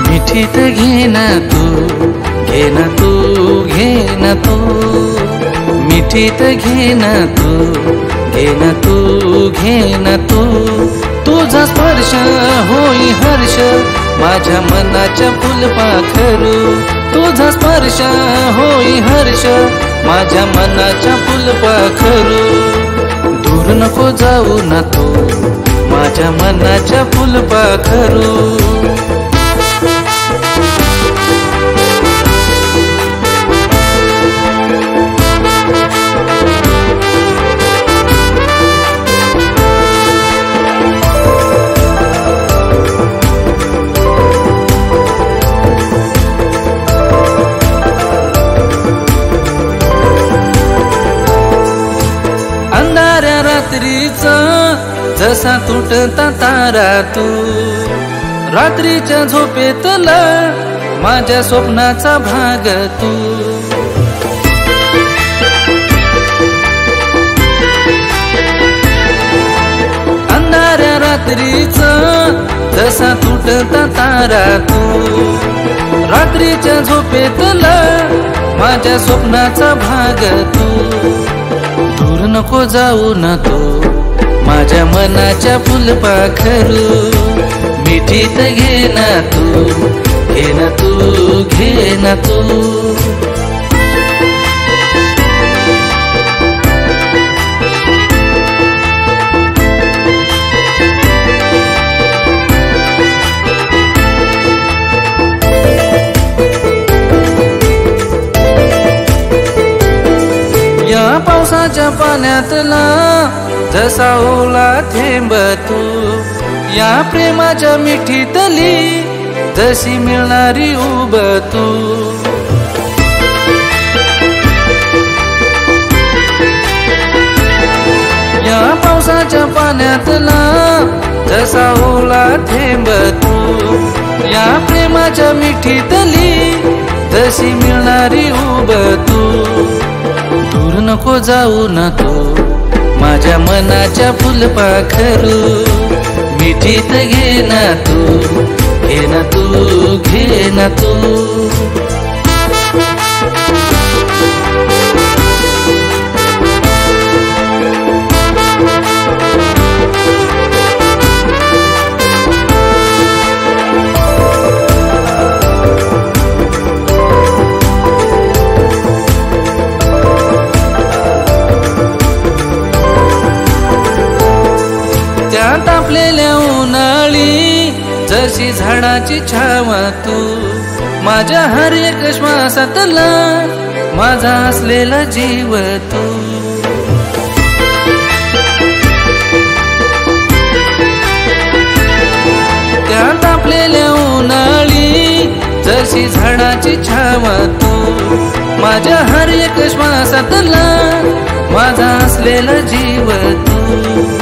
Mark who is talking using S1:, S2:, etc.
S1: मिठीत घेना तू घेना तू घेना तू मिठीत घेना तू घेना तू घेना तू तुझा स्पर्श होई हर्ष माझ्या मनाच्या फुलपाखरू तुझा स्पर्श होई हर्ष माझ्या मनाच्या फुलपाखरू दूर नको जाऊ ना तू माझ्या मनाच्या फुलपाखरू अंधाऱ्या रात्रीचा जसा तुटता तारा तू रात्रीच्या झोपेतला माझ्या स्वप्नाचा भाग तू अंधाऱ्या रात्रीचा जसा तुटता तारा तू रात्रीच्या झोपेतला माझ्या स्वप्नाचा भाग तू दूर नको जाऊ ना तू माझ्या मनाच्या फुलपाखरू मिठीत घेना तू घेना तू घेना तू या पावसाच्या पाण्यातला जसा ओला थेंब तू या प्रेमाच्या मिठीतली जशी मिळणारी उब तू या पावसाच्या पाण्यातला जसा ओला थेंब तू या प्रेमाच्या मिठीतली जशी मिळणारी उब तू दूर नको जाऊ ना तू माझ्या मनाच्या फुलपाखरू मिठीत घेना तू घेना तू घेना तू त्या तापलेल्या उन्हाळी जशी झाडाची छावा तू माझ्या हर एक श्वासातला माझा असलेला जीव तू त्या तापलेल्या उन्हाळी जशी झाडाची छावा तू माझ्या हर एक श्वासातला माझा असलेला जीव तू